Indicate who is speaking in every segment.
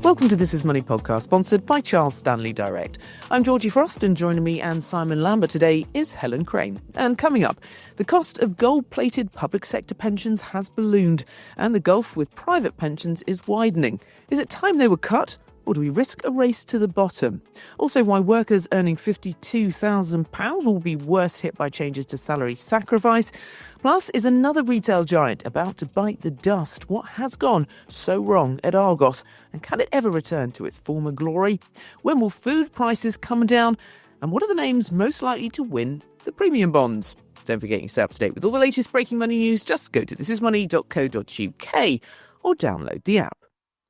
Speaker 1: Welcome to This Is Money podcast, sponsored by Charles Stanley Direct. I'm Georgie Frost, and joining me and Simon Lambert today is Helen Crane. And coming up, the cost of gold-plated public sector pensions has ballooned, and the gulf with private pensions is widening. Is it time they were cut? Or do we risk a race to the bottom? Also, why workers earning £52,000 will be worst hit by changes to salary sacrifice. Plus, is another retail giant about to bite the dust? What has gone so wrong at Argos? And can it ever return to its former glory? When will food prices come down? And what are the names most likely to win the premium bonds? Don't forget you stay up to date with all the latest breaking money news. Just go to thisismoney.co.uk or download the app.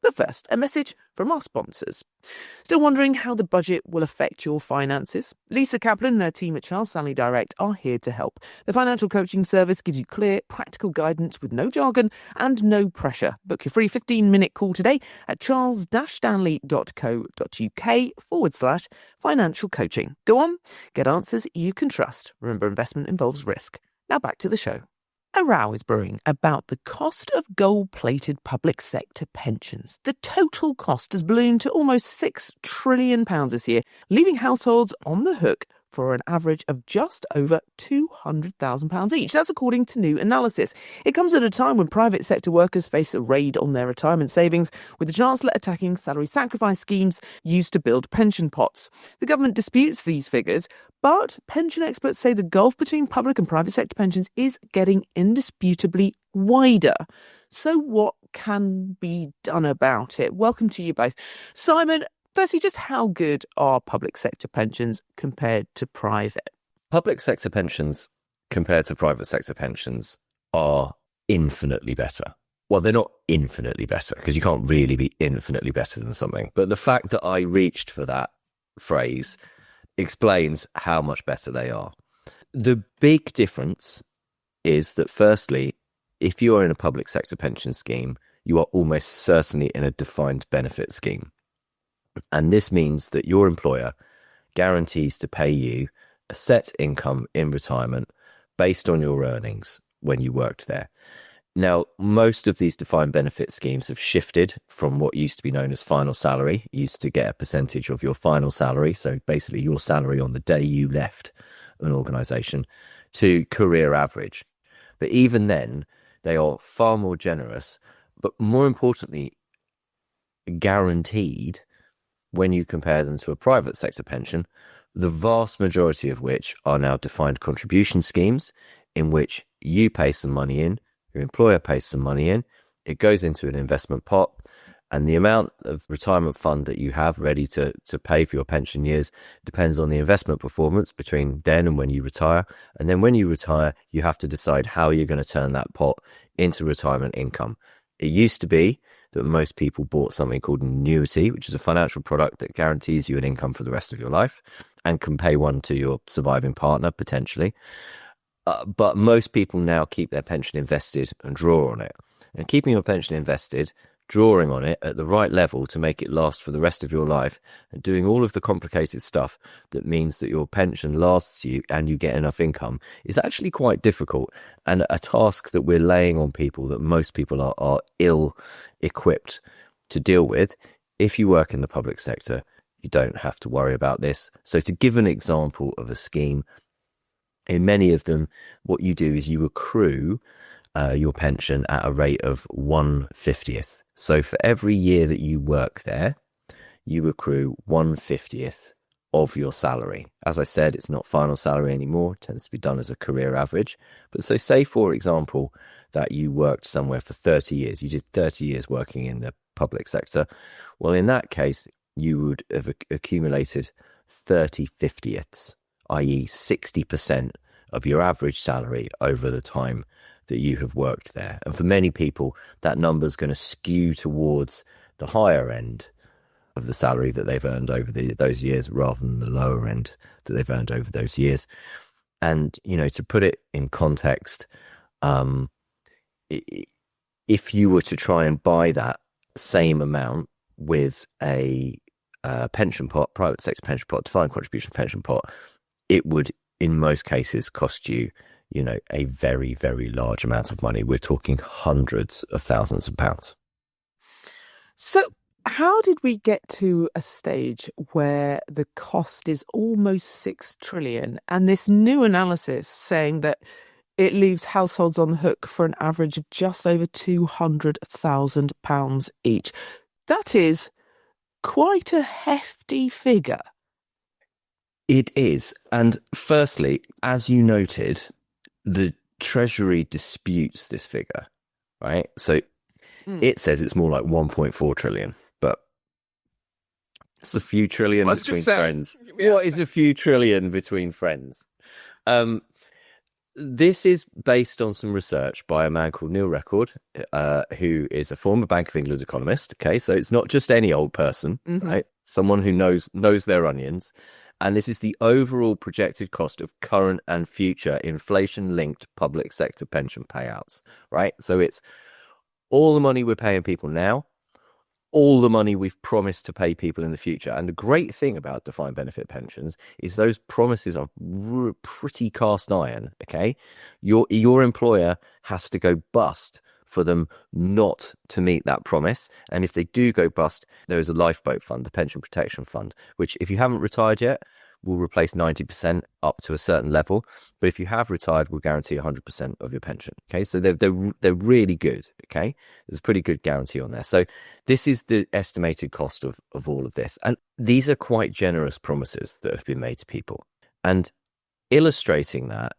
Speaker 1: But first, a message from our sponsors. Still wondering how the budget will affect your finances? Lisa Kaplan and her team at Charles Stanley Direct are here to help. The financial coaching service gives you clear, practical guidance with no jargon and no pressure. Book your free 15-minute call today at charles-stanley.co.uk/financial coaching. Go on, get answers you can trust. Remember, investment involves risk. Now back to the show. A row is brewing about the cost of gold-plated public sector pensions. The total cost has ballooned to almost £6 trillion this year, leaving households on the hook for an average of just over £200,000 each. That's according to new analysis. It comes at a time when private sector workers face a raid on their retirement savings, with the Chancellor attacking salary sacrifice schemes used to build pension pots. The government disputes these figures, but pension experts say the gulf between public and private sector pensions is getting indisputably wider. So what can be done about it? Welcome to you both. Simon, firstly, just how good are public sector pensions compared to private?
Speaker 2: Public sector pensions compared to private sector pensions are infinitely better. Well, they're not infinitely better because you can't really be infinitely better than something. But the fact that I reached for that phrase explains how much better they are. The big difference is that, firstly, if you are in a public sector pension scheme, you are almost certainly in a defined benefit scheme. And this means that your employer guarantees to pay you a set income in retirement based on your earnings when you worked there. Now, most of these defined benefit schemes have shifted from what used to be known as final salary. You used to get a percentage of your final salary, so basically your salary on the day you left an organisation, to career average. But even then, they are far more generous, but more importantly, guaranteed when you compare them to a private sector pension, the vast majority of which are now defined contribution schemes in which you pay some money in, your employer pays some money in, it goes into an investment pot, and the amount of retirement fund that you have ready to pay for your pension years depends on the investment performance between then and when you retire. And then when you retire, you have to decide how you're going to turn that pot into retirement income. It used to be that most people bought something called an annuity, which is a financial product that guarantees you an income for the rest of your life and can pay one to your surviving partner, potentially. But most people now keep their pension invested and draw on it. And keeping your pension invested, drawing on it at the right level to make it last for the rest of your life, and doing all of the complicated stuff that means that your pension lasts you and you get enough income is actually quite difficult, and a task that we're laying on people that most people are ill-equipped to deal with. If you work in the public sector, you don't have to worry about this. So to give an example of a scheme, in many of them, what you do is you accrue your pension at a rate of 1/50th. So for every year that you work there, you accrue 1/50th of your salary. As I said, it's not final salary anymore. It tends to be done as a career average. But so say, for example, that you worked somewhere for 30 years. You did 30 years working in the public sector. Well, in that case, you would have accumulated 30/50ths, i.e. 60% of your average salary over the time that you have worked there. And for many people, that number is going to skew towards the higher end of the salary that they've earned over those years rather than the lower end that they've earned over those years. And, you know, to put it in context, if you were to try and buy that same amount with a pension pot, private sector pension pot, defined contribution pension pot, it would in most cases cost you, you know, a very, very large amount of money. We're talking hundreds of thousands of pounds.
Speaker 1: So How did we get to a stage where the cost is almost 6 trillion and this new analysis saying that it leaves households on the hook for an average of just over £200,000 each? That is quite a hefty figure.
Speaker 2: It is. And firstly, as you noted, the Treasury disputes this figure, right? So it says it's more like 1.4 trillion, but it's a few trillion between friends.
Speaker 1: Yeah.
Speaker 2: What is a few trillion between friends? This is based on some research by a man called Neil Record, who is a former Bank of England economist. Okay, so it's not just any old person, right? Someone who knows their onions. And this is the overall projected cost of current and future inflation-linked public sector pension payouts, right? So it's all the money we're paying people now, all the money we've promised to pay people in the future. And the great thing about defined benefit pensions is those promises are pretty cast iron, okay? Your employer has to go bust for them not to meet that promise. And if they do go bust, there is a lifeboat fund, the Pension Protection Fund, which if you haven't retired yet, will replace 90% up to a certain level. But if you have retired, we'll guarantee 100% of your pension. Okay, so they're really good. Okay, there's a pretty good guarantee on there. So this is the estimated cost of all of this. And these are quite generous promises that have been made to people. And illustrating that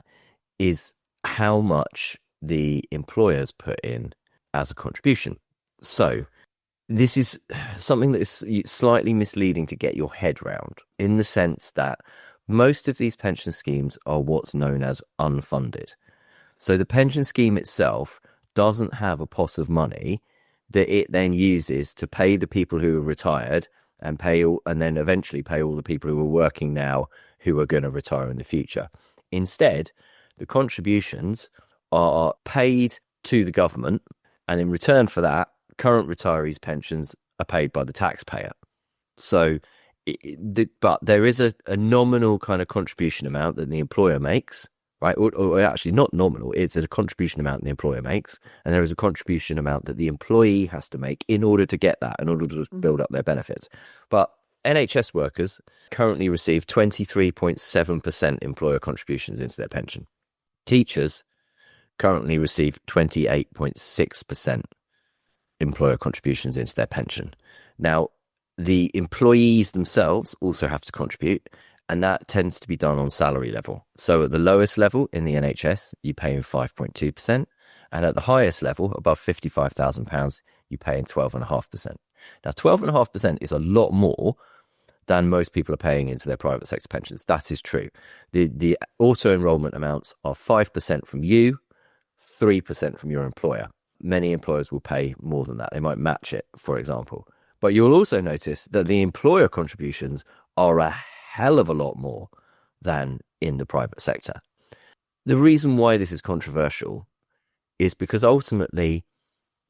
Speaker 2: is how much the employers put in as a contribution. So this is something that is slightly misleading to get your head round, in the sense that most of these pension schemes are what's known as unfunded. So the pension scheme itself doesn't have a pot of money that it then uses to pay the people who are retired and then eventually pay all the people who are working now who are going to retire in the future. Instead, the contributions are paid to the government, and in return for that, current retirees' pensions are paid by the taxpayer. So, but there is a nominal kind of contribution amount that the employer makes, right? Or actually not nominal, it's a contribution amount the employer makes, and there is a contribution amount that the employee has to make in order to get that, in order to build up their benefits. But NHS workers currently receive 23.7% employer contributions into their pension. Teachers currently receive 28.6% employer contributions into their pension. Now, the employees themselves also have to contribute, and that tends to be done on salary level. So at the lowest level in the NHS, you pay in 5.2%, and at the highest level, above £55,000, you pay in 12.5%. Now, 12.5% is a lot more than most people are paying into their private sector pensions. That is true. The auto-enrolment amounts are 5% from you, 3% from your employer. Many employers will pay more than that. They might match it, for example. But you'll also notice that the employer contributions are a hell of a lot more than in the private sector. The reason why this is controversial is because ultimately,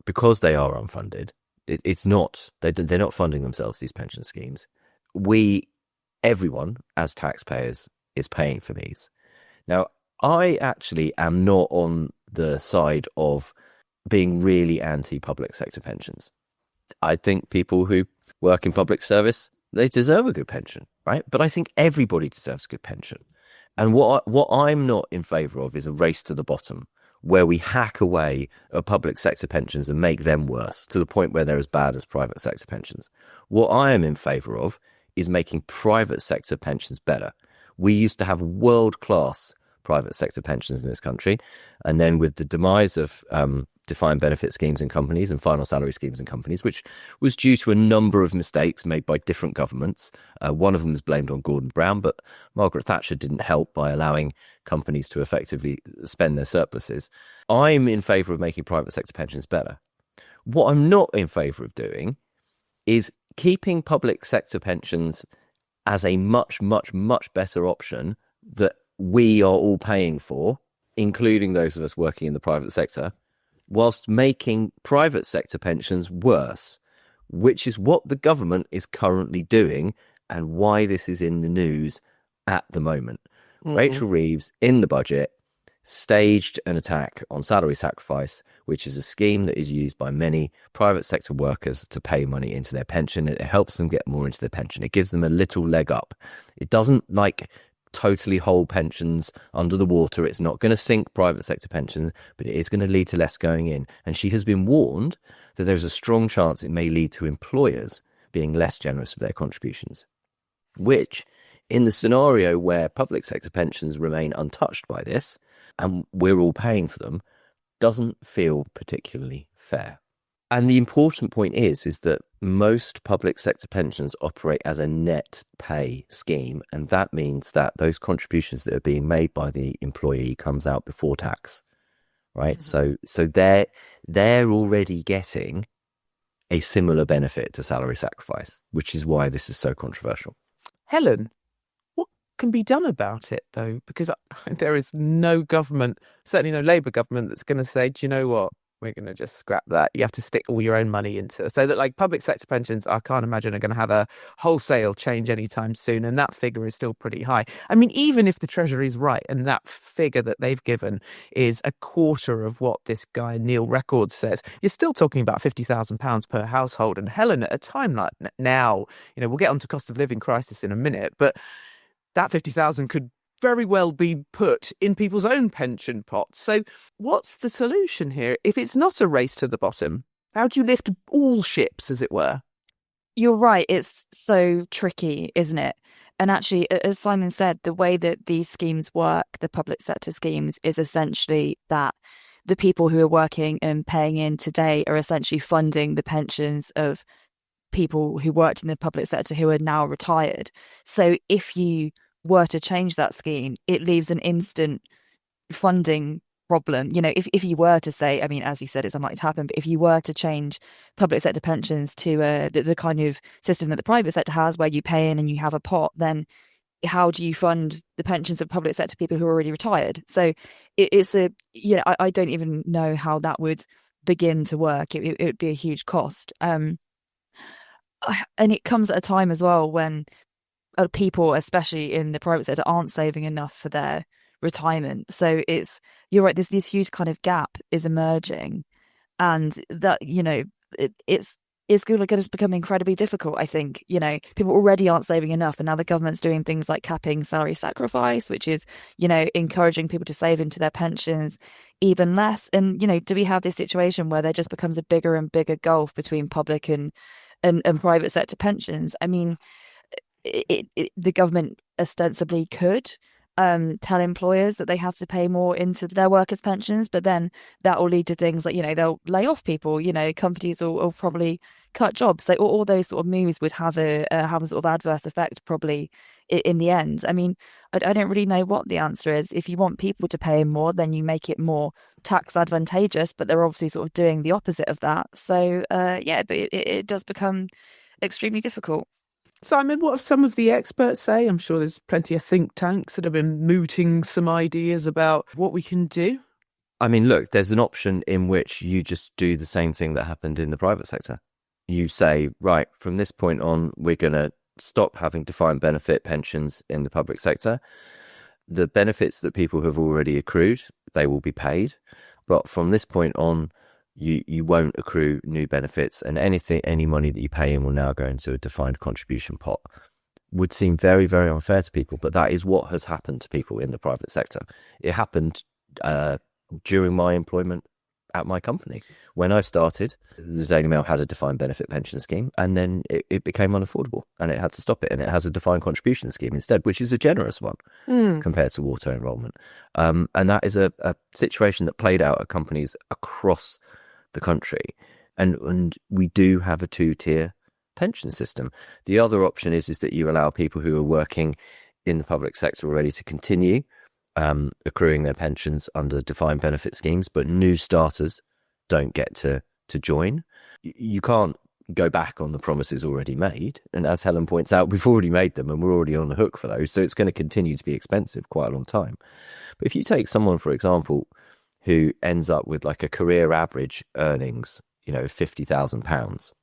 Speaker 2: because they are unfunded, they're not funding themselves, these pension schemes. Everyone as taxpayers is paying for these. Now, I actually am not on the side of being really anti-public sector pensions. I think people who work in public service, they deserve a good pension, right? But I think everybody deserves a good pension. And what I'm not in favour of is a race to the bottom, where we hack away at public sector pensions and make them worse to the point where they're as bad as private sector pensions. What I am in favour of is making private sector pensions better. We used to have world-class private sector pensions in this country, and then with the demise of defined benefit schemes in companies and final salary schemes in companies, which was due to a number of mistakes made by different governments. One of them is blamed on Gordon Brown, but Margaret Thatcher didn't help by allowing companies to effectively spend their surpluses. I'm in favour of making private sector pensions better. What I'm not in favour of doing is keeping public sector pensions as a much, much, much better option that we are all paying for, including those of us working in the private sector, whilst making private sector pensions worse, which is what the government is currently doing and why this is in the news at the moment. Rachel Reeves, in the budget, staged an attack on salary sacrifice, which is a scheme that is used by many private sector workers to pay money into their pension. It helps them get more into their pension. It gives them a little leg up. It doesn't totally hold pensions under the water. It's not going to sink private sector pensions, but it is going to lead to less going in. And she has been warned that there's a strong chance it may lead to employers being less generous with their contributions, which, in the scenario where public sector pensions remain untouched by this, and we're all paying for them, doesn't feel particularly fair. And the important point is that most public sector pensions operate as a net pay scheme, and that means that those contributions that are being made by the employee comes out before tax, right? Mm-hmm. So they're already getting a similar benefit to salary sacrifice, which is why this is so controversial.
Speaker 1: Helen, what can be done about it, though? Because there is no government, certainly no Labour government, that's going to say, do you know what? We're going to just scrap that. You have to stick all your own money into. So that public sector pensions, I can't imagine are going to have a wholesale change anytime soon. And that figure is still pretty high. I mean, even if the Treasury is right and that figure that they've given is a quarter of what this guy Neil Records says, you're still talking about £50,000 per household. And Helen, at a time like now, we'll get onto cost of living crisis in a minute, but that 50,000 could very well be put in people's own pension pots. So what's the solution here? If it's not a race to the bottom, how do you lift all ships, as it were?
Speaker 3: You're right. It's so tricky, isn't it? And actually, as Simon said, the way that these schemes work, the public sector schemes, is essentially that the people who are working and paying in today are essentially funding the pensions of people who worked in the public sector who are now retired. So if you were to change that scheme, it leaves an instant funding problem. If you were to say, I mean, as you said, it's unlikely to happen, but if you were to change public sector pensions to the kind of system that the private sector has, where you pay in and you have a pot, then how do you fund the pensions of public sector people who are already retired? So it's I don't even know how that would begin to work. It would be a huge cost. And it comes at a time as well when people, especially in the private sector, aren't saving enough for their retirement. So you're right, this huge kind of gap is emerging, and that it's going to become incredibly difficult. I think people already aren't saving enough, and now the government's doing things like capping salary sacrifice, which is encouraging people to save into their pensions even less. And do we have this situation where there just becomes a bigger and bigger gulf between public and private sector pensions? I mean, the government ostensibly could tell employers that they have to pay more into their workers' pensions, but then that will lead to things like they'll lay off people. Companies will probably cut jobs. So all those sort of moves would have a sort of adverse effect probably in the end. I mean, I don't really know what the answer is. If you want people to pay more, then you make it more tax advantageous, but they're obviously sort of doing the opposite of that. So but it does become extremely difficult.
Speaker 1: Simon, what have some of the experts say? I'm sure there's plenty of think tanks that have been mooting some ideas about what we can do.
Speaker 2: I mean, look, there's an option in which you just do the same thing that happened in the private sector. You say, right, from this point on, we're going to stop having defined benefit pensions in the public sector. The benefits that people have already accrued, they will be paid. But from this point on, you won't accrue new benefits, and any money that you pay in will now go into a defined contribution pot. Would seem very, very unfair to people, but that is what has happened to people in the private sector. It happened during my employment at my company. When I started, the Daily Mail had a defined benefit pension scheme, and then it became unaffordable, and it had to stop it, and it has a defined contribution scheme instead, which is a generous one compared to auto enrolment. And that is a situation that played out at companies across the country, and we do have a two-tier pension system. The other option is that you allow people who are working in the public sector already to continue accruing their pensions under defined benefit schemes, but new starters don't get to join. You can't go back on the promises already made, and as Helen points out, we've already made them and we're already on the hook for those, so it's going to continue to be expensive quite a long time. But if you take someone, for example, who ends up with like a career average earnings, £50,000,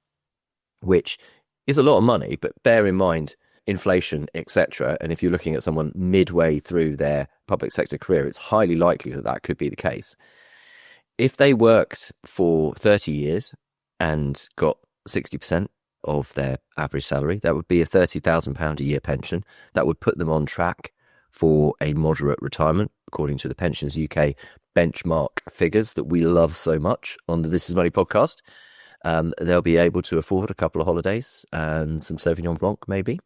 Speaker 2: which is a lot of money, but bear in mind inflation, etc. And if you're looking at someone midway through their public sector career, it's highly likely that that could be the case. If they worked for 30 years and got 60% of their average salary, that would be a £30,000 a year pension. That would put them on track for a moderate retirement, according to the Pensions UK benchmark figures that we love so much on the This Is Money podcast. They'll be able to afford a couple of holidays and some Sauvignon Blanc, maybe.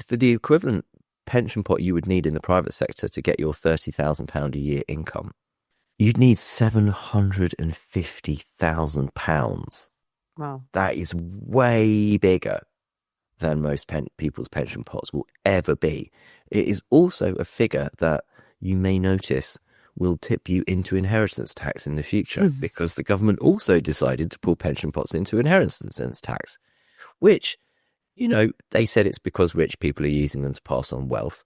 Speaker 2: For the equivalent pension pot you would need in the private sector to get your £30,000 a year income, you'd need £750,000.
Speaker 1: Wow.
Speaker 2: That is way bigger than most people's pension pots will ever be. It is also a figure that you may notice will tip you into inheritance tax in the future, because the government also decided to pull pension pots into inheritance tax, which, they said it's because rich people are using them to pass on wealth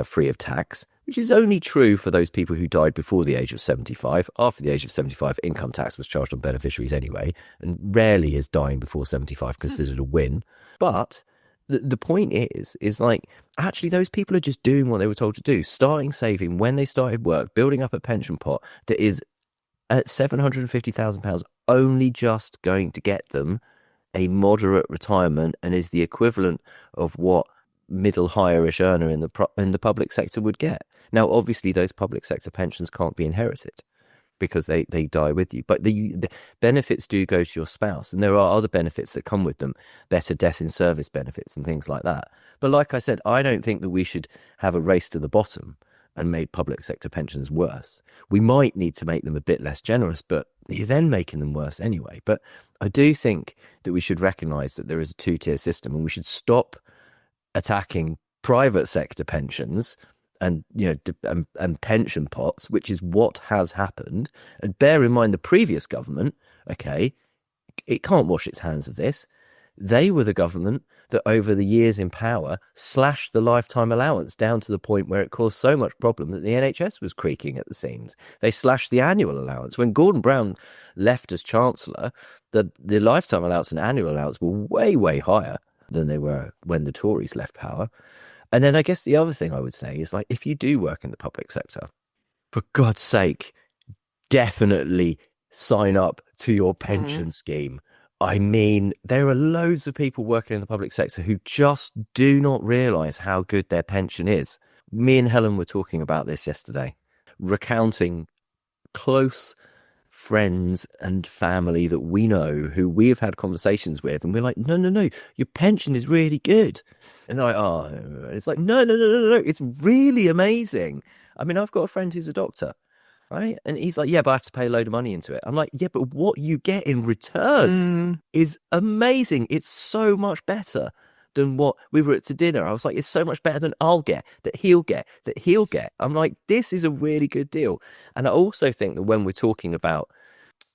Speaker 2: free of tax, which is only true for those people who died before the age of 75. After the age of 75, income tax was charged on beneficiaries anyway, and rarely is dying before 75 considered a win. But the point is like, actually, those people are just doing what they were told to do, starting saving when they started work, building up a pension pot that is at £750,000 only just going to get them a moderate retirement and is the equivalent of what middle higher-ish earner in the public sector would get. Now, obviously, those public sector pensions can't be inherited because they die with you. But the benefits do go to your spouse. And there are other benefits that come with them, better death in service benefits and things like that. But like I said, I don't think that we should have a race to the bottom and make public sector pensions worse. We might need to make them a bit less generous, but you're then making them worse anyway. But I do think that we should recognise that there is a two-tier system, and we should stop attacking private sector pensions and and pension pots, which is what has happened. And bear in mind, the previous government, it can't wash its hands of this. They were the government that over the years in power slashed the lifetime allowance down to the point where it caused so much problem that the NHS was creaking at the seams. They slashed the annual allowance. When Gordon Brown left as Chancellor, the lifetime allowance and annual allowance were way, way higher than they were when the Tories left power. And then I guess the other thing I would say is, like, if you do work in the public sector, for God's sake, definitely sign up to your pension scheme. I mean, there are loads of people working in the public sector who just do not realise how good their pension is. Me and Helen were talking about this yesterday, recounting close friends and family that we know who we have had conversations with, and we're like, no, your pension is really good. And it's like, no, it's really amazing. I mean, I've got a friend who's a doctor, right? And he's like, yeah, but I have to pay a load of money into it. I'm like, yeah, but what you get in return is amazing. It's so much better than what we were at to dinner. I was like, it's so much better than I'll get, that he'll get, that he'll get. I'm like, this is a really good deal. And I also think that when we're talking about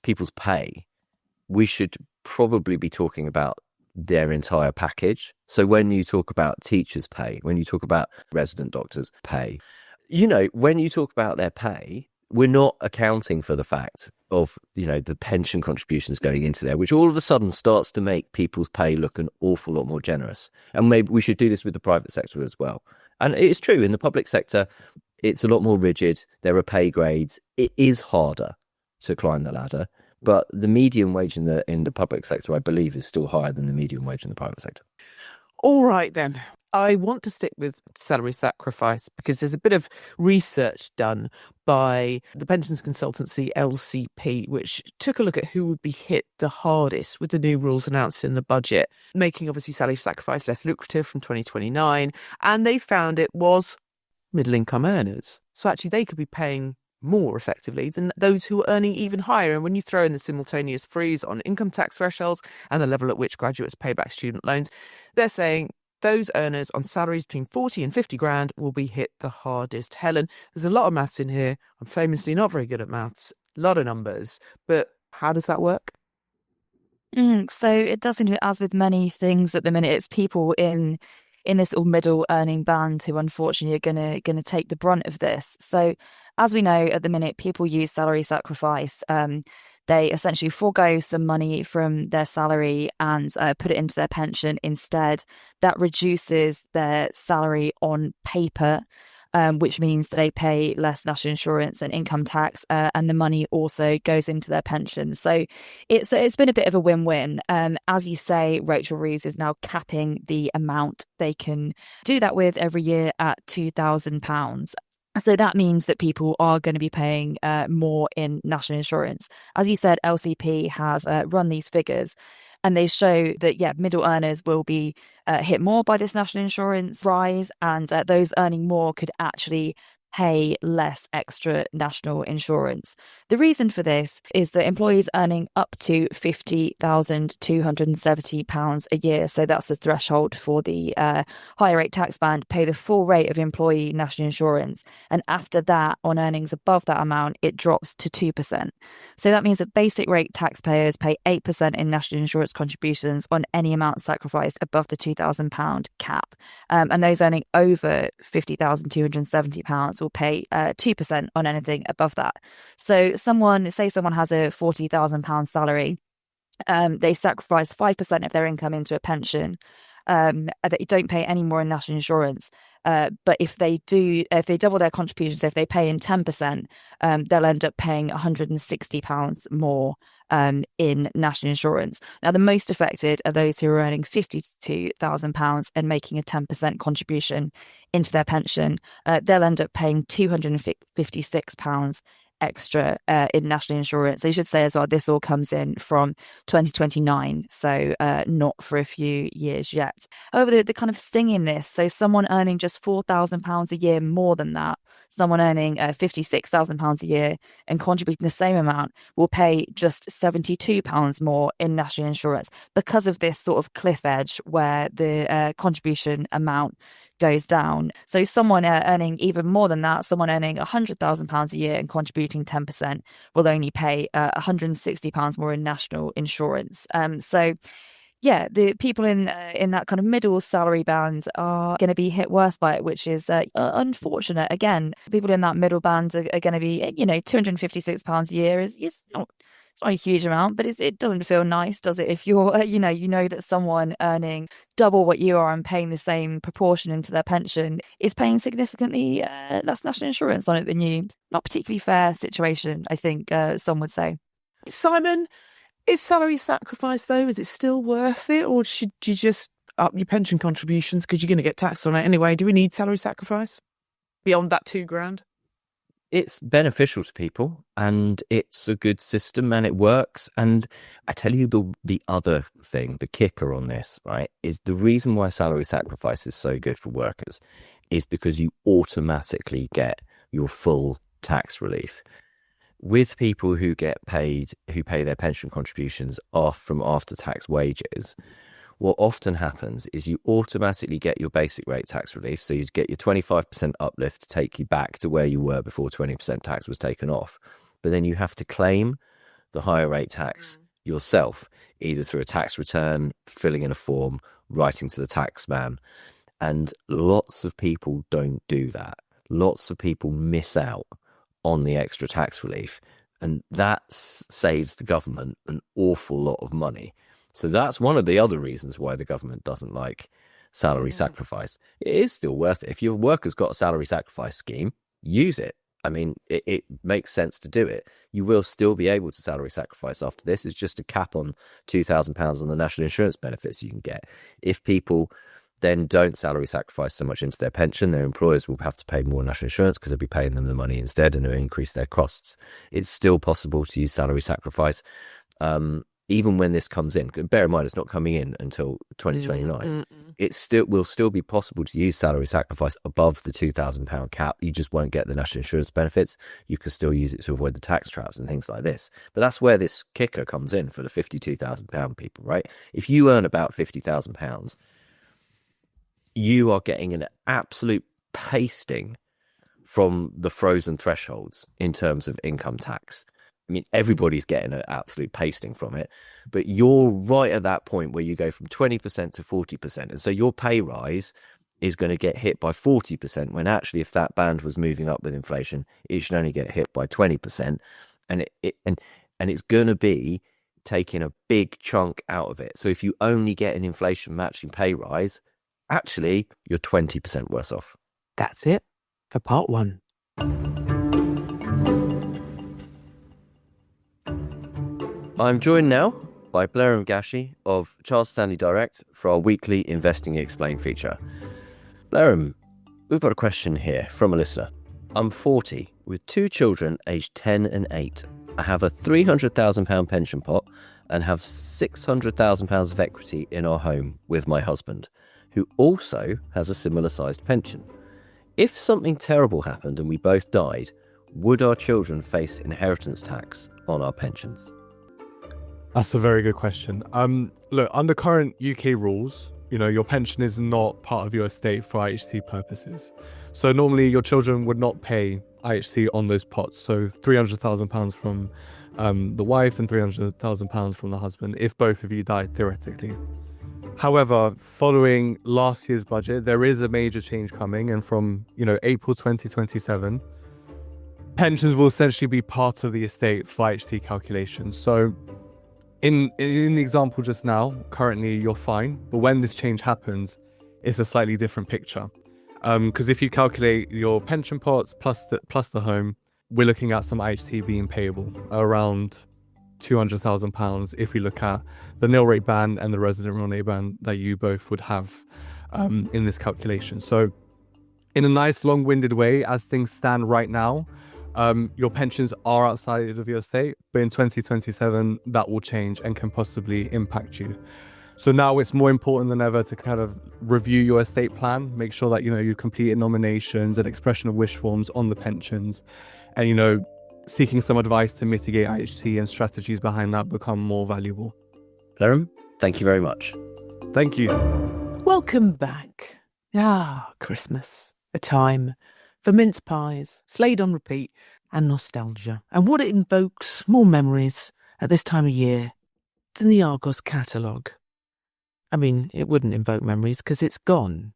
Speaker 2: people's pay, we should probably be talking about their entire package. So when you talk about teachers' pay, when you talk about resident doctors' pay, when you talk about their pay, we're not accounting for the fact of, the pension contributions going into there, which all of a sudden starts to make people's pay look an awful lot more generous. And maybe we should do this with the private sector as well. And it's true, in the public sector, it's a lot more rigid. There are pay grades. It is harder to climb the ladder. But the median wage in the public sector, I believe, is still higher than the median wage in the private sector.
Speaker 1: All right, then. I want to stick with salary sacrifice because there's a bit of research done by the pensions consultancy LCP, which took a look at who would be hit the hardest with the new rules announced in the budget, making obviously salary sacrifice less lucrative from 2029. And they found it was middle income earners. So actually they could be paying more effectively than those who are earning even higher. And when you throw in the simultaneous freeze on income tax thresholds and the level at which graduates pay back student loans, they're saying those earners on salaries between 40 and 50 grand will be hit the hardest. Helen, there's a lot of maths in here. I'm famously not very good at maths, a lot of numbers, but how does that work?
Speaker 3: So it does seem to, as with many things at the minute, it's people in this sort of middle earning band who unfortunately are gonna take the brunt of this. So as we know at the minute, people use salary sacrifice they essentially forego some money from their salary and put it into their pension instead. That reduces their salary on paper, which means they pay less national insurance and income tax, and the money also goes into their pension. So it's been a bit of a win-win. As you say, Rachel Reeves is now capping the amount they can do that with every year at £2,000. So that means that people are going to be paying more in national insurance. As you said, LCP have run these figures, and they show that, middle earners will be hit more by this national insurance rise, and those earning more could actually pay less extra national insurance. The reason for this is that employees earning up to £50,270 a year, so that's the threshold for the higher rate tax band, pay the full rate of employee national insurance. And after that, on earnings above that amount, it drops to 2%. So that means that basic rate taxpayers pay 8% in national insurance contributions on any amount sacrificed above the £2,000 cap. And those earning over £50,270 will pay 2% on anything above that. So someone has a £40,000 salary, they sacrifice 5% of their income into a pension, they don't pay any more in national insurance. But if they double their contributions, so if they pay in 10%, they'll end up paying £160 more in national insurance. Now, the most affected are those who are earning £52,000 and making a 10% contribution into their pension. They'll end up paying £256 extra in national insurance. So you should say as well, this all comes in from 2029, so not for a few years yet. However, the kind of sting in this, so someone earning just £4,000 a year more than that, someone earning £56,000 a year and contributing the same amount will pay just £72 more in national insurance because of this sort of cliff edge where the contribution amount goes down. So someone earning even more than that, someone earning £100,000 a year and contributing 10%, will only pay £160 more in national insurance. The people in that kind of middle salary band are going to be hit worse by it, which is unfortunate. Again, people in that middle band are going to be, £256 a year is not. It's not a huge amount, but it doesn't feel nice, does it? If you're, you know that someone earning double what you are and paying the same proportion into their pension is paying significantly less national insurance on it than you. Not particularly fair situation, I think some would say.
Speaker 1: Simon, is salary sacrifice, though, is it still worth it? Or should you just up your pension contributions because you're going to get taxed on it anyway? Do we need salary sacrifice beyond that £2,000?
Speaker 2: It's beneficial to people and it's a good system and it works. And I tell you the other thing, the kicker on this, right, is the reason why salary sacrifice is so good for workers is because you automatically get your full tax relief. With people who pay their pension contributions from after-tax wages, what often happens is you automatically get your basic rate tax relief. So you get your 25% uplift to take you back to where you were before 20% tax was taken off. But then you have to claim the higher rate tax yourself, either through a tax return, filling in a form, writing to the tax man. And lots of people don't do that. Lots of people miss out on the extra tax relief. And that saves the government an awful lot of money. So that's one of the other reasons why the government doesn't like salary sacrifice. It is still worth it. If your worker's got a salary sacrifice scheme, use it. I mean, it makes sense to do it. You will still be able to salary sacrifice after this. It's just a cap on £2,000 on the national insurance benefits you can get. If people then don't salary sacrifice so much into their pension, their employers will have to pay more national insurance because they'll be paying them the money instead and it'll increase their costs. It's still possible to use salary sacrifice. Even when this comes in, bear in mind it's not coming in until 2029. It will still be possible to use salary sacrifice above the £2,000 cap. You just won't get the national insurance benefits. You can still use it to avoid the tax traps and things like this. But that's where this kicker comes in for the £52,000 people, right? If you earn about £50,000, you are getting an absolute pasting from the frozen thresholds in terms of income tax. I mean, everybody's getting an absolute pasting from it, but you're right at that point where you go from 20% to 40%. And so your pay rise is going to get hit by 40% when actually if that band was moving up with inflation, it should only get hit by 20%. And and it's going to be taking a big chunk out of it. So if you only get an inflation matching pay rise, actually, you're 20% worse off.
Speaker 1: That's it for part one.
Speaker 2: I'm joined now by Blair and Gashi of Charles Stanley Direct for our weekly Investing Explained feature. Blair, we've got a question here from a listener. I'm 40 with 2 children aged 10 and 8. I have a £300,000 pension pot and have £600,000 of equity in our home with my husband, who also has a similar sized pension. If something terrible happened and we both died, would our children face inheritance tax on our pensions?
Speaker 4: That's a very good question. Look, under current UK rules, your pension is not part of your estate for IHT purposes. So normally your children would not pay IHT on those pots. So £300,000 from the wife and £300,000 from the husband if both of you died, theoretically. However, following last year's budget, there is a major change coming, and from April 2027, pensions will essentially be part of the estate for IHT calculations. So in the example just now, currently you're fine, but when this change happens, it's a slightly different picture. Because if you calculate your pension pots plus the home, we're looking at some IHT being payable around £200,000 if we look at the nil rate band and the resident real rate band that you both would have in this calculation. So in a nice long-winded way, as things stand right now, your pensions are outside of your estate, but in 2027 that will change and can possibly impact you. So now it's more important than ever to kind of review your estate plan, make sure that you completed nominations and expression of wish forms on the pensions, and seeking some advice to mitigate IHT and strategies behind that become more valuable.
Speaker 2: Blair, thank you very much.
Speaker 4: Thank you.
Speaker 1: Welcome back. Christmas, a time for mince pies, Slade on repeat, and nostalgia. And what it invokes more memories at this time of year than the Argos catalogue. I mean, it wouldn't invoke memories because it's gone.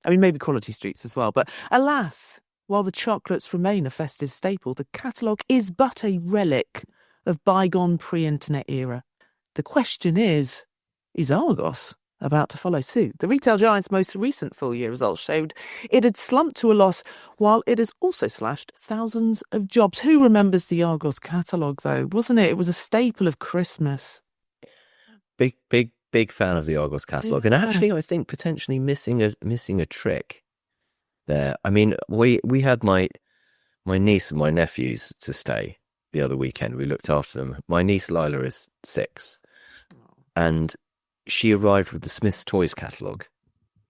Speaker 1: I mean, maybe Quality Streets as well. But alas, while the chocolates remain a festive staple, the catalogue is but a relic of bygone pre-internet era. The question is Argos about to follow suit? The retail giant's most recent full-year results showed it had slumped to a loss, while it has also slashed thousands of jobs. Who remembers the Argos catalogue, though? Wasn't it? It was a staple of Christmas.
Speaker 2: Big fan of the Argos catalogue, and actually, I think potentially missing a trick there. I mean, we had my niece and my nephews to stay the other weekend. We looked after them. My niece Lila is 6, and she arrived with the Smith's Toys catalogue,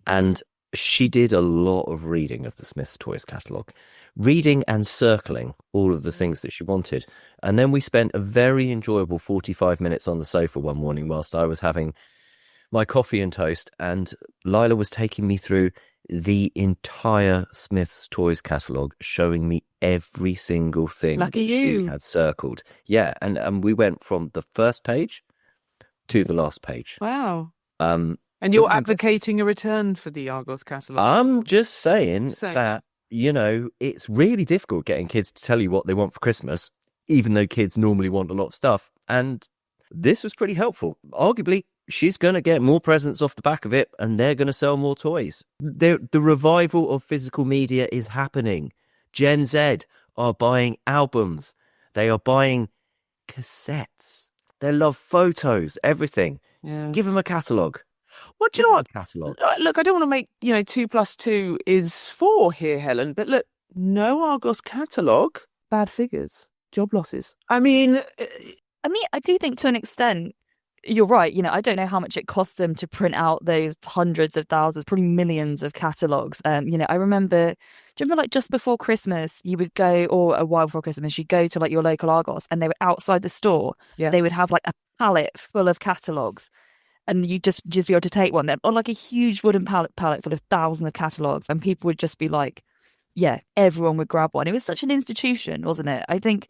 Speaker 2: and she did a lot of reading of the Smith's Toys catalogue, reading and circling all of the things that she wanted. And then we spent a very enjoyable 45 minutes on the sofa one morning whilst I was having my coffee and toast, and Lila was taking me through the entire Smith's Toys catalogue, showing me every single thing that she had circled. Yeah, and we went from the first page to the last page.
Speaker 1: Wow. And you're advocating a return for the Argos catalogue? I'm
Speaker 2: just saying that, it's really difficult getting kids to tell you what they want for Christmas, even though kids normally want a lot of stuff. And this was pretty helpful. Arguably, she's going to get more presents off the back of it, and they're going to sell more toys. The revival of physical media is happening. Gen Z are buying albums. They are buying cassettes. They love photos, everything. Yeah. Give them a catalogue.
Speaker 1: What do you know what?
Speaker 2: Catalogue.
Speaker 1: Look, I don't want to make, 2 + 2 is 4 here, Helen, but look, no Argos catalogue, bad figures, job losses. I
Speaker 3: I do think to an extent, you're right. I don't know how much it cost them to print out those hundreds of thousands, probably millions of catalogues. I remember, do you remember just before Christmas, you would go, or a while before Christmas, you'd go to your local Argos, and they were outside the store. Yeah. They would have a pallet full of catalogues, and you'd just be able to take one. Then on a huge wooden pallet full of thousands of catalogues, and people would just be everyone would grab one. It was such an institution, wasn't it? I think,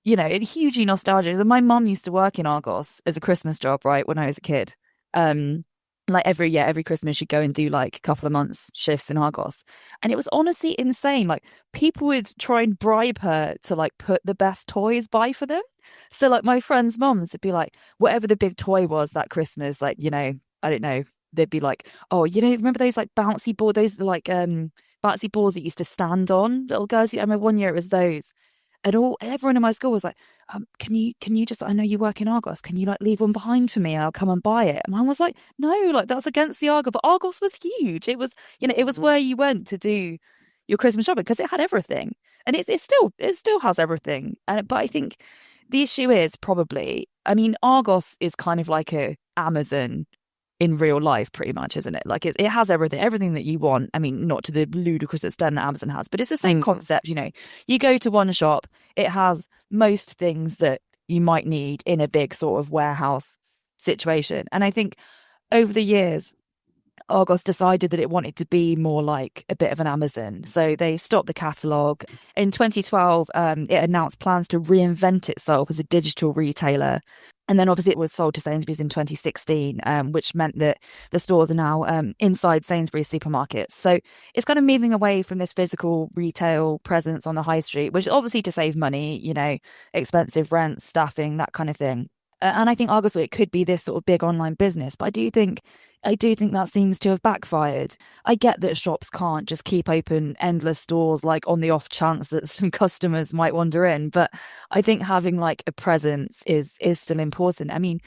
Speaker 3: it hugely nostalgic. And my mum used to work in Argos as a Christmas job, right, when I was a kid. Every Christmas she'd go and do a couple of months shifts in Argos. And it was honestly insane. People would try and bribe her to put the best toys by for them. So like my friends' moms would be like, whatever the big toy was that Christmas, like, you know, I don't know, they'd be like, oh, you know, remember those like bouncy board, those like bouncy balls that used to stand on, little girls? I remember one year it was those. And everyone in my school was like, can you just, I know you work in Argos, can you like leave one behind for me and I'll come and buy it? And I was like, no, like that's against the Argos. But Argos was huge. It was, you know, it was where you went to do your Christmas shopping because it had everything. And it still has everything. But I think the issue is probably, I mean, Argos is kind of like a Amazon in real life, pretty much, isn't it? Like it has everything that you want. I mean, not to the ludicrous extent that Amazon has, but it's the same concept. You know, you go to one shop, it has most things that you might need in a big sort of warehouse situation. And I think over the years, Argos decided that it wanted to be more like a bit of an Amazon. So they stopped the catalogue. In 2012, it announced plans to reinvent itself as a digital retailer. And then obviously it was sold to Sainsbury's in 2016, which meant that the stores are now inside Sainsbury's supermarkets. So it's kind of moving away from this physical retail presence on the high street, which is obviously to save money, you know, expensive rent, staffing, that kind of thing. And I think Argos, it could be this sort of big online business, but I do think that seems to have backfired. I get that shops can't just keep open endless stores, like on the off chance that some customers might wander in. But I think having like a presence is still important. I mean,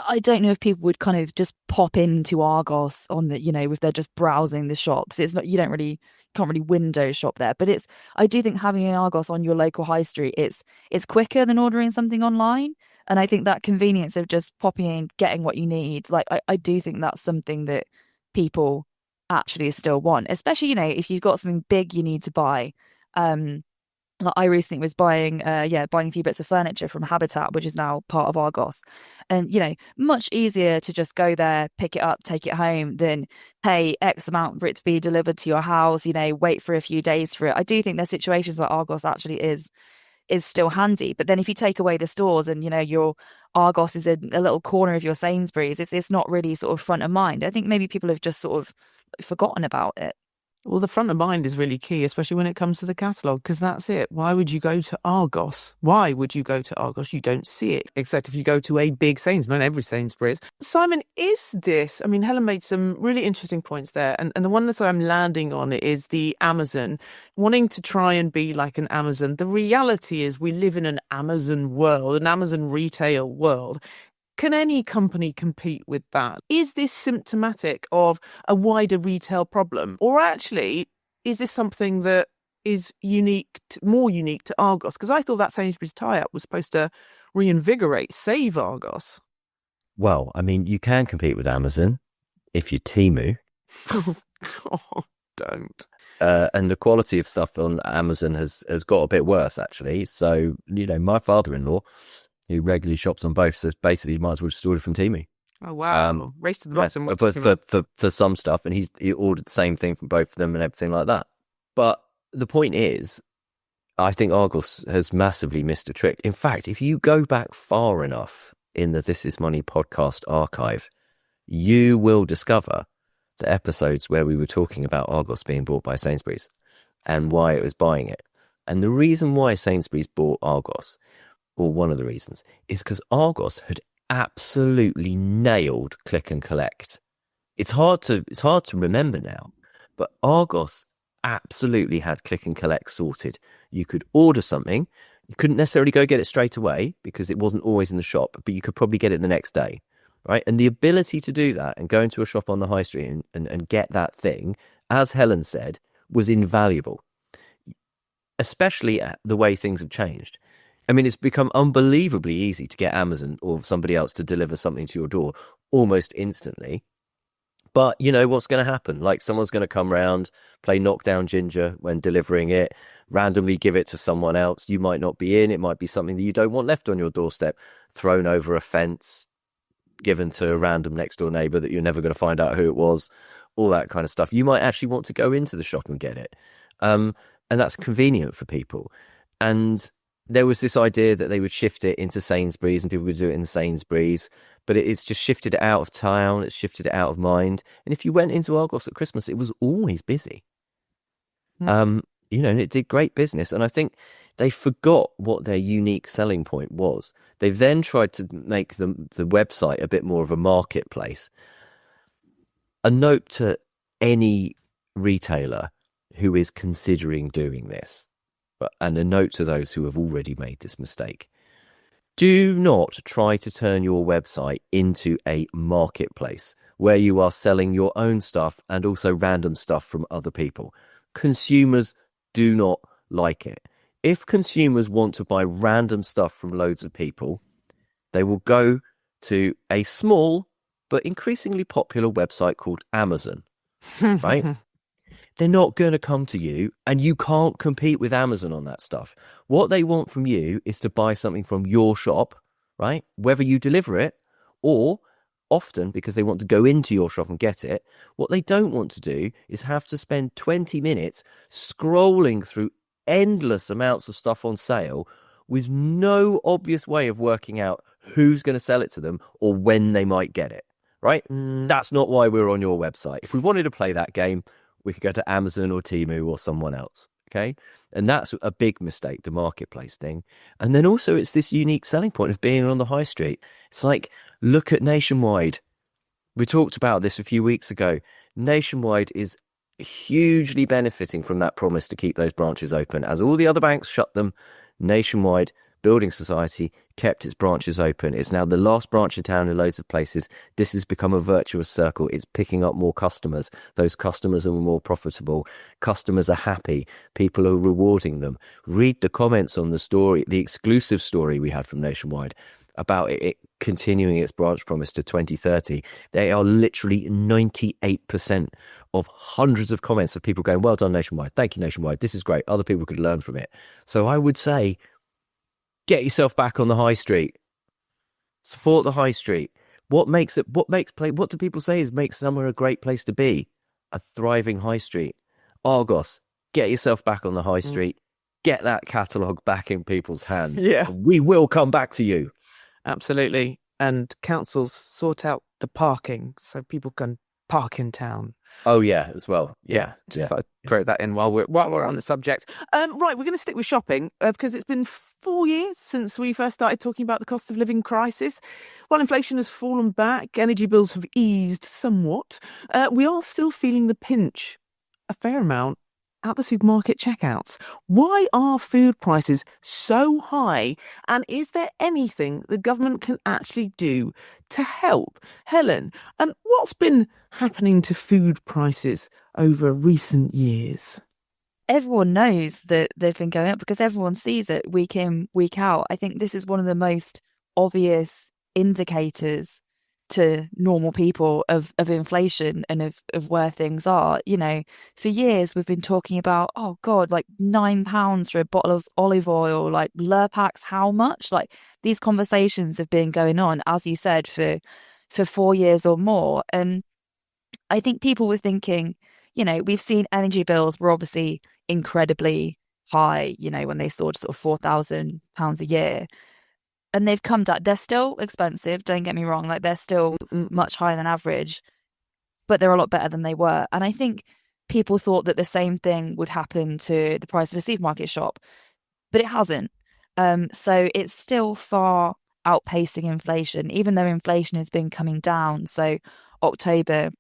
Speaker 3: I don't know if people would kind of just pop into Argos on the, you know, if they're just browsing the shops. It's not, can't really window shop there. But I do think having an Argos on your local high street, it's quicker than ordering something online. And I think that convenience of just popping in, getting what you need, like I do think that's something that people actually still want, especially, you know, if you've got something big you need to buy. Like I recently was buying a few bits of furniture from Habitat, which is now part of Argos. And, you know, much easier to just go there, pick it up, take it home than pay X amount for it to be delivered to your house, you know, wait for a few days for it. I do think there's situations where Argos actually is still handy. But then if you take away the stores and, you know, your Argos is in a little corner of your Sainsbury's, it's not really sort of front of mind. I think maybe people have just sort of forgotten about it.
Speaker 1: Well, the front of mind is really key, especially when it comes to the catalogue, because that's it. Why would you go to Argos? Why would you go to Argos? You don't see it, except if you go to a big Sainsbury's, not every Sainsbury's. Simon, is this, I mean, Helen made some really interesting points there, and the one that I'm landing on is the Amazon, wanting to try and be like an Amazon. The reality is we live in an Amazon world, an Amazon retail world. Can any company compete with that? Is this symptomatic of a wider retail problem? Or actually, is this something that is more unique to Argos? Because I thought that Sainsbury's tie-up was supposed to reinvigorate, save Argos.
Speaker 2: Well, I mean, you can compete with Amazon if you Temu.
Speaker 1: Oh, don't.
Speaker 2: And the quality of stuff on Amazon has got a bit worse, actually. So, you know, my father-in-law, who regularly shops on both, says basically you might as well just order from Temu.
Speaker 1: Oh, wow. Race to the bottom.
Speaker 2: For some stuff, and he ordered the same thing from both of them and everything like that. But the point is, I think Argos has massively missed a trick. In fact, if you go back far enough in the This Is Money podcast archive, you will discover the episodes where we were talking about Argos being bought by Sainsbury's and why it was buying it. And the reason why Sainsbury's bought Argos, or one of the reasons, is because Argos had absolutely nailed click and collect. It's hard to remember now, but Argos absolutely had click and collect sorted. You could order something, you couldn't necessarily go get it straight away because it wasn't always in the shop, but you could probably get it the next day, right? And the ability to do that and go into a shop on the high street and get that thing, as Helen said, was invaluable, especially the way things have changed. I mean, it's become unbelievably easy to get Amazon or somebody else to deliver something to your door almost instantly. But you know what's going to happen? Like someone's going to come round, play knockdown ginger when delivering it, randomly give it to someone else. You might not be in. It might be something that you don't want left on your doorstep, thrown over a fence, given to a random next door neighbour that you're never going to find out who it was, all that kind of stuff. You might actually want to go into the shop and get it. And that's convenient for people. And there was this idea that they would shift it into Sainsbury's and people would do it in Sainsbury's, but it's just shifted it out of town, it's shifted it out of mind. And if you went into Argos at Christmas, it was always busy. You know, and it did great business. And I think They forgot what their unique selling point was. They've then tried to make the website a bit more of a marketplace. A note to any retailer who is considering doing this, and a note to those who have already made this mistake. Do not try to turn your website into a marketplace where you are selling your own stuff and also random stuff from other people. Consumers do not like it. If consumers want to buy random stuff from loads of people, they will go to a small but increasingly popular website called Amazon, right? They're not going to come to you, and you can't compete with Amazon on that stuff. What they want from you is to buy something from your shop, right? Whether you deliver it, or often because they want to go into your shop and get it, what they don't want to do is have to spend 20 minutes scrolling through endless amounts of stuff on sale with no obvious way of working out who's going to sell it to them or when they might get it, right? That's not why we're on your website. If we wanted to play that game, we could go to Amazon or Temu or someone else, okay? And that's a big mistake, the marketplace thing. And then also it's this unique selling point of being on the high street. It's like, look at Nationwide. We talked about this a few weeks ago. Nationwide is hugely benefiting from that promise to keep those branches open. As all the other banks shut them, Nationwide Building Society kept its branches open. It's now the last branch in town in loads of places. This has become a virtuous circle. It's picking up more customers. Those customers are more profitable. Customers are happy. People are rewarding them. Read the comments on the story, the exclusive story we had from Nationwide about it continuing its branch promise to 2030. They are literally 98% of hundreds of comments of people going, well done, Nationwide. Thank you, Nationwide. This is great. Other people could learn from it. So I would say, get yourself back on the high street. Support the high street. What do people say makes somewhere a great place to be? A thriving high street. Argos, get yourself back on the high street. Get that catalogue back in people's hands.
Speaker 1: Yeah.
Speaker 2: We will come back to you.
Speaker 1: Absolutely. And councils sort out the parking so people can park in town.
Speaker 2: Oh yeah, as well. Yeah.
Speaker 1: Just thought I'd throw that in while we're on the subject. Right, we're going to stick with shopping because it's been 4 years since we first started talking about the cost of living crisis. While inflation has fallen back, energy bills have eased somewhat. We are still feeling the pinch, a fair amount, at the supermarket checkouts. Why are food prices so high? And is there anything the government can actually do to help? Helen, what's been happening to food prices over recent years?
Speaker 3: Everyone knows that they've been going up because everyone sees it week in, week out. I think this is one of the most obvious indicators to normal people of inflation and of where things are. You know, for years we've been talking about, oh God, like £9 for a bottle of olive oil, like Lurpax, how much? Like these conversations have been going on, as you said, for 4 years or more. And I think people were thinking, you know, we've seen energy bills were obviously incredibly high, you know, when they soared sort of £4,000 a year. And they've come down. They're still expensive, don't get me wrong. Like they're still much higher than average, but they're a lot better than they were. And I think people thought that the same thing would happen to the price of a supermarket shop, but it hasn't. So it's still far outpacing inflation, even though inflation has been coming down. So October,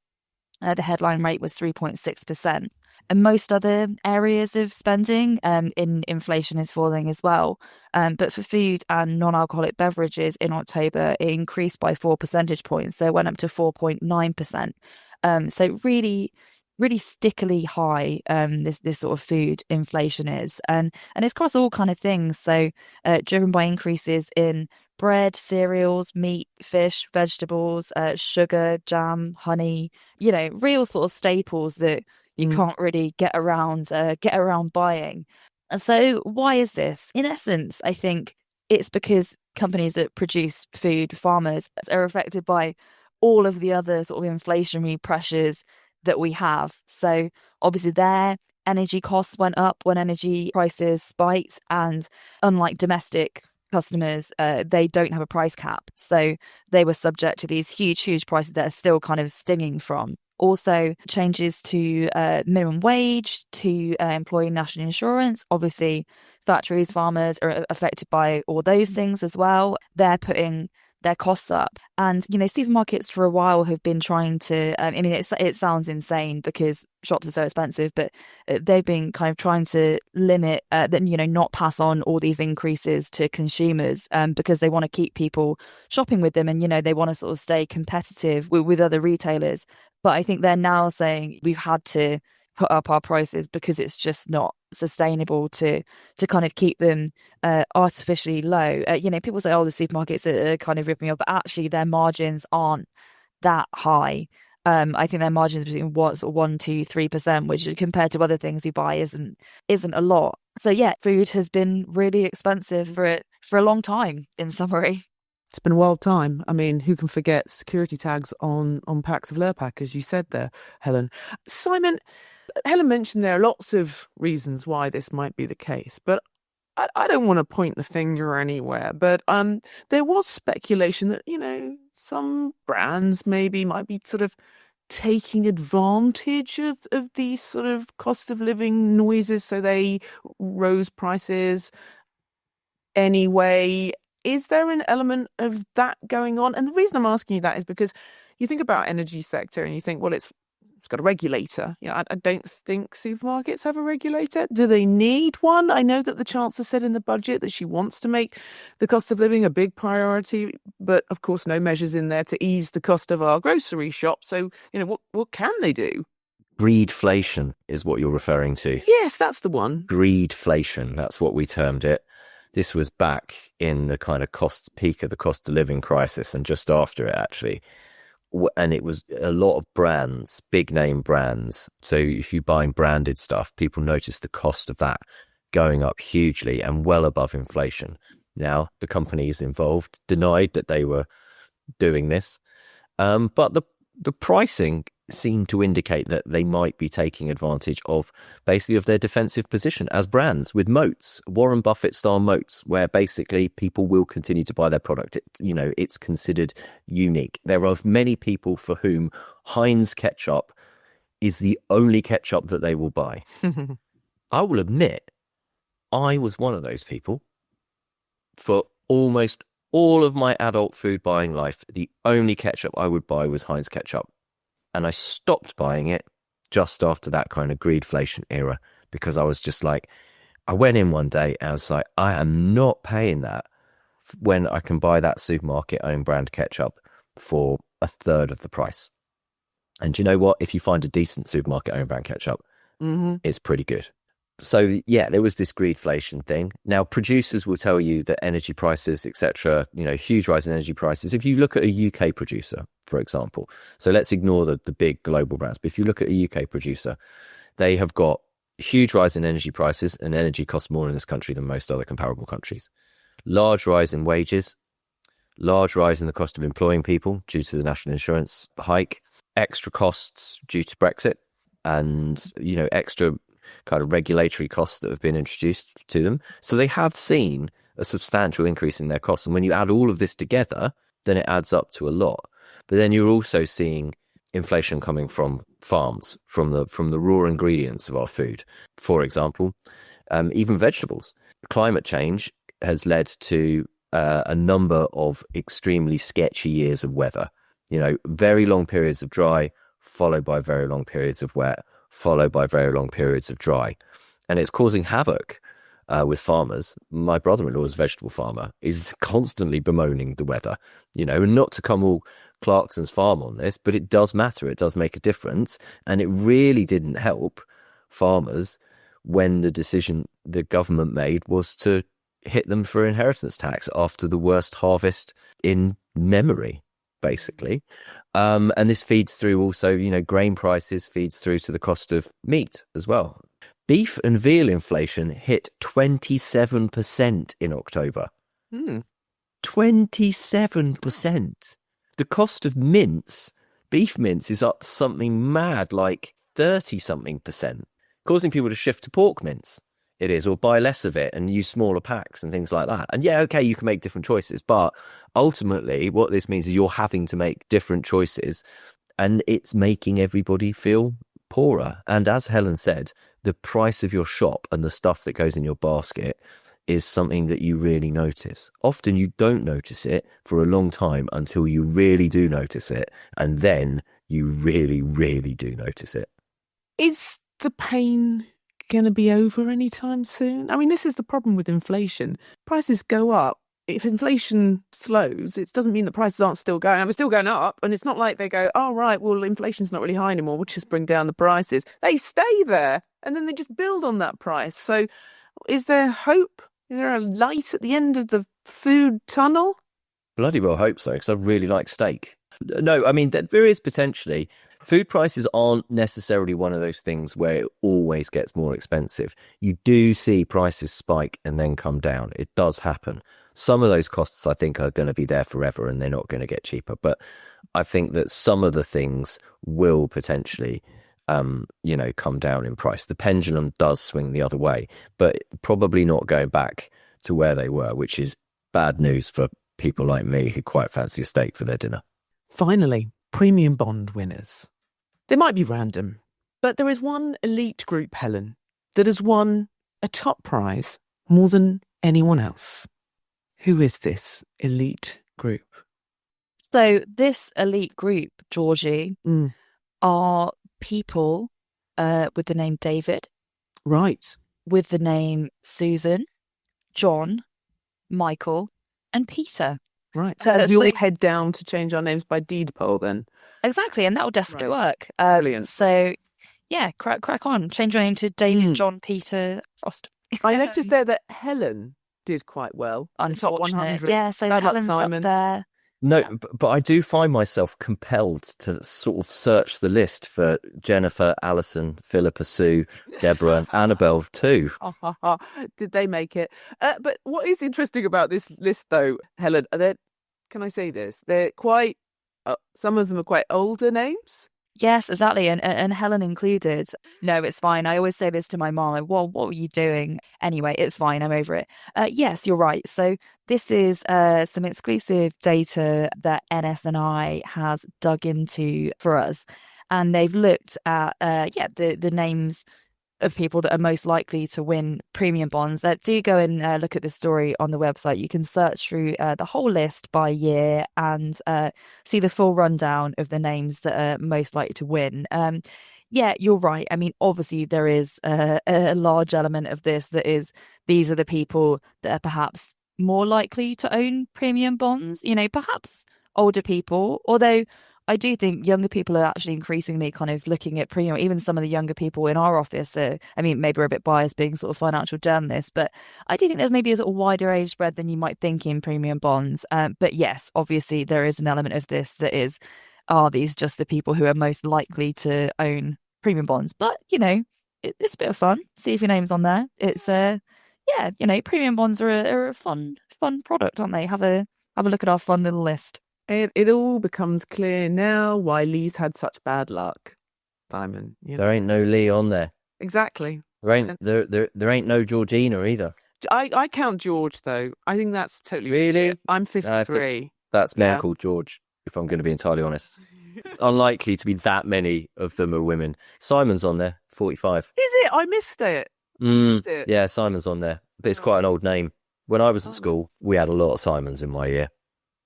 Speaker 3: the headline rate was 3.6%. And most other areas of spending in inflation is falling as well. But for food and non-alcoholic beverages in October, it increased by 4 percentage points. So it went up to 4.9%. So really, really stickily high, this sort of food inflation is. And it's across all kind of things. So driven by increases in bread, cereals, meat, fish, vegetables, sugar, jam, honey, you know, real sort of staples that you can't really get around buying. And so why is this? In essence, I think it's because companies that produce food, farmers, are affected by all of the other sort of inflationary pressures that we have. So obviously their energy costs went up when energy prices spiked, and unlike domestic customers, they don't have a price cap. So they were subject to these huge prices that are still kind of stinging from. Also, changes to minimum wage, to employee national insurance. Obviously, factories, farmers are affected by all those things as well. They're putting their costs up. And, supermarkets for a while have been trying to, it sounds insane because shops are so expensive, but they've been kind of trying to limit, not pass on all these increases to consumers because they want to keep people shopping with them and, they want to sort of stay competitive with other retailers. But I think they're now saying we've had to put up our prices because it's just not sustainable to kind of keep them artificially low. People say, oh, the supermarkets are kind of ripping up, but actually their margins aren't that high. I think their margins between 1%-3%, which compared to other things you buy isn't a lot. So yeah, food has been really expensive for a long time, in summary.
Speaker 1: It's been a wild time. I mean, who can forget security tags on packs of Lurpak, as you said there, Helen. Simon, Helen mentioned there are lots of reasons why this might be the case, but I don't want to point the finger anywhere. But there was speculation that, some brands maybe might be sort of taking advantage of these sort of cost of living noises, so they rose prices anyway. Is there an element of that going on? And the reason I'm asking you that is because you think about energy sector and you think, well, it's got a regulator. I don't think supermarkets have a regulator. Do they need one? I know that the Chancellor said in the budget that she wants to make the cost of living a big priority, but of course no measures in there to ease the cost of our grocery shop. So, what can they do?
Speaker 2: Greedflation is what you're referring to.
Speaker 1: Yes, that's the one.
Speaker 2: Greedflation, that's what we termed it. This was back in the kind of peak of the cost of living crisis and just after it, actually. And it was a lot of brands, big name brands. So if you're buying branded stuff, people notice the cost of that going up hugely and well above inflation. Now, the companies involved denied that they were doing this. But the pricing seemed to indicate that they might be taking advantage of their defensive position as brands with moats, Warren Buffett style moats, where basically people will continue to buy their product. It's considered unique. There are many people for whom Heinz ketchup is the only ketchup that they will buy. I will admit, I was one of those people. For almost all of my adult food buying life, the only ketchup I would buy was Heinz ketchup. And I stopped buying it just after that kind of greedflation era because I was just like, I went in one day and I was like, I am not paying that when I can buy that supermarket own brand ketchup for a third of the price. And you know what? If you find a decent supermarket own brand ketchup, it's pretty good. So yeah, there was this greedflation thing. Now, producers will tell you that energy prices, etc., huge rise in energy prices. If you look at a UK producer, for example, so let's ignore the big global brands, but if you look at a UK producer, they have got huge rise in energy prices, and energy costs more in this country than most other comparable countries. Large rise in wages, large rise in the cost of employing people due to the national insurance hike, extra costs due to Brexit, and, extra kind of regulatory costs that have been introduced to them. So they have seen a substantial increase in their costs. And when you add all of this together, then it adds up to a lot. But then you're also seeing inflation coming from farms, from the raw ingredients of our food. For example, even vegetables. Climate change has led to a number of extremely sketchy years of weather. Very long periods of dry, followed by very long periods of wet, followed by very long periods of dry. And it's causing havoc with farmers. My brother-in-law is a vegetable farmer, is constantly bemoaning the weather, and not to come all Clarkson's farm on this, but it does matter. It does make a difference. And it really didn't help farmers when the decision the government made was to hit them for inheritance tax after the worst harvest in memory, basically. And this feeds through also, grain prices, feeds through to the cost of meat as well. Beef and veal inflation hit 27% in October. 27%. The cost of beef mince is up something mad, like 30-something%, causing people to shift to pork mince it is, or buy less of it and use smaller packs and things like that. And yeah, okay, you can make different choices, but ultimately what this means is you're having to make different choices, and it's making everybody feel poorer. And as Helen said, the price of your shop and the stuff that goes in your basket is something that you really notice. Often you don't notice it for a long time until you really do notice it, and then you really, really do notice it.
Speaker 1: Is the pain going to be over anytime soon? I mean, this is the problem with inflation. Prices go up. If inflation slows, it doesn't mean the prices aren't still going up. They're still going up. And it's not like they go, oh, right, well, inflation's not really high anymore. We'll just bring down the prices. They stay there and then they just build on that price. So is there hope? Is there a light at the end of the food tunnel?
Speaker 2: Bloody well hope so, because I really like steak. No, I mean, there is potentially. Food prices aren't necessarily one of those things where it always gets more expensive. You do see prices spike and then come down. It does happen. Some of those costs, I think, are going to be there forever and they're not going to get cheaper. But I think that some of the things will potentially, come down in price. The pendulum does swing the other way, but probably not going back to where they were, which is bad news for people like me who quite fancy a steak for their dinner.
Speaker 1: Finally, premium bond winners. They might be random, but there is one elite group, Helen, that has won a top prize more than anyone else. Who is this elite group?
Speaker 3: So this elite group, Georgie, are people with the name David.
Speaker 1: Right.
Speaker 3: With the name Susan, John, Michael, and Peter.
Speaker 1: Right. So we all head down to change our names by deed poll then?
Speaker 3: Exactly, and that will definitely work.
Speaker 1: Brilliant.
Speaker 3: So, yeah, crack on. Change your name to David, John, Peter, Frost.
Speaker 1: I noticed there that Helen did quite well. The top 100.
Speaker 3: Yeah, so
Speaker 1: Bad luck,
Speaker 3: Helen's
Speaker 1: Simon.
Speaker 3: up there.
Speaker 2: No, but I do find myself compelled to sort of search the list for Jennifer, Alison, Philippa, Sue, Deborah, and Annabelle too.
Speaker 1: Did they make it? But what is interesting about this list, though, Helen, can I say this? They're quite, some of them are quite older names.
Speaker 3: Yes, exactly. And Helen included. No, it's fine. I always say this to my mom. Like, well, what were you doing? Anyway, it's fine. I'm over it. Yes, you're right. So this is some exclusive data that NS&I has dug into for us. And they've looked at, the names of people that are most likely to win premium bonds. Do go and look at the story on the website. You can search through the whole list by year and see the full rundown of the names that are most likely to win. Yeah, you're right. I mean, obviously there is a large element of this that is, these are the people that are perhaps more likely to own premium bonds, perhaps older people, although I do think younger people are actually increasingly kind of looking at premium. Even some of the younger people in our office, maybe we're a bit biased being sort of financial journalists, but I do think there's maybe a sort of wider age spread than you might think in premium bonds. But yes, obviously there is an element of this that is, are these just the people who are most likely to own premium bonds? But, it's a bit of fun. See if your name's on there. It's, premium bonds are a fun product, aren't they? Have a look at our fun little list.
Speaker 1: It all becomes clear now why Lee's had such bad luck, Simon.
Speaker 2: There ain't no Lee on there.
Speaker 1: Exactly.
Speaker 2: There ain't no Georgina either.
Speaker 1: I count George, though. I think that's totally
Speaker 2: really.
Speaker 1: I'm 53.
Speaker 2: That's man called George, if I'm going to be entirely honest. It's unlikely to be that many of them are women. Simon's on there, 45.
Speaker 1: Is it? I missed it.
Speaker 2: Yeah, Simon's on there. But it's quite an old name. When I was at school, we had a lot of Simons in my year.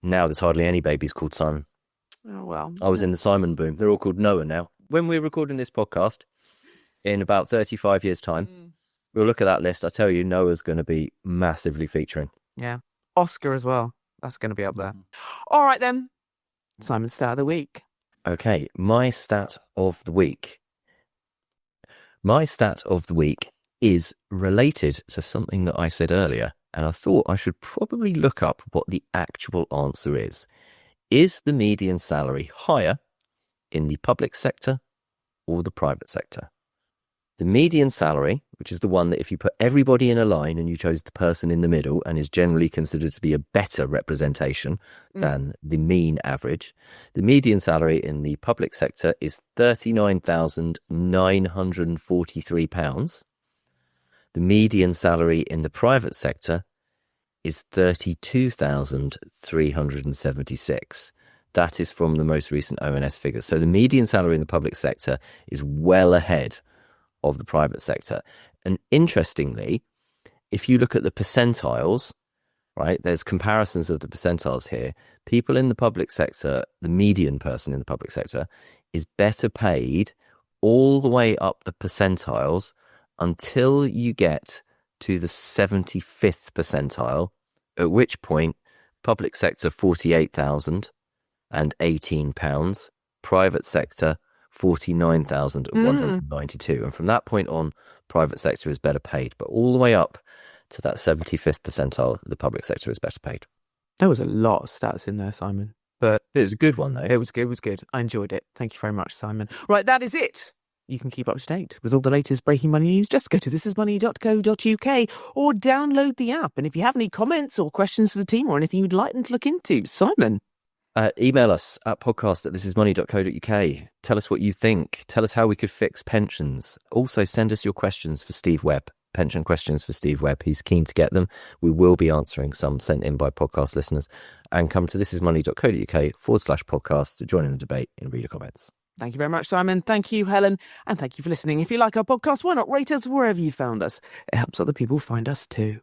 Speaker 2: Now there's hardly any babies called Simon.
Speaker 1: Oh, well.
Speaker 2: I was in the Simon boom. They're all called Noah now. When we're recording this podcast, in about 35 years' time, we'll look at that list. I tell you, Noah's going to be massively featuring.
Speaker 1: Yeah. Oscar as well. That's going to be up there. All right, then. Simon's stat of the week.
Speaker 2: Okay, my stat of the week. My stat of the week is related to something that I said earlier. And I thought I should probably look up what the actual answer is. Is the median salary higher in the public sector or the private sector? The median salary, which is the one that if you put everybody in a line and you chose the person in the middle and is generally considered to be a better representation than the mean average, the median salary in the public sector is £39,943. The median salary in the private sector is 32,376. That is from the most recent ONS figures. So the median salary in the public sector is well ahead of the private sector. And interestingly, if you look at the percentiles, right, there's comparisons of the percentiles here. People in the public sector, the median person in the public sector, is better paid all the way up the percentiles until you get to the 75th percentile, at which point public sector £48,018, private sector £49,192. And from that point on, private sector is better paid. But all the way up to that 75th percentile, the public sector is better paid.
Speaker 1: There was a lot of stats in there, Simon. But
Speaker 2: it was a good one, though.
Speaker 1: It was good. I enjoyed it. Thank you very much, Simon. Right, that is it. You can keep up to date with all the latest breaking money news. Just go to thisismoney.co.uk or download the app. And if you have any comments or questions for the team or anything you'd like them to look into, Simon.
Speaker 2: Email us at podcast@thisismoney.co.uk. Tell us what you think. Tell us how we could fix pensions. Also, send us your questions for Steve Webb. Pension questions for Steve Webb. He's keen to get them. We will be answering some sent in by podcast listeners. And come to thisismoney.co.uk/podcast to join in the debate and read your comments.
Speaker 1: Thank you very much, Simon. Thank you, Helen. And thank you for listening. If you like our podcast, why not rate us wherever you found us? It helps other people find us too.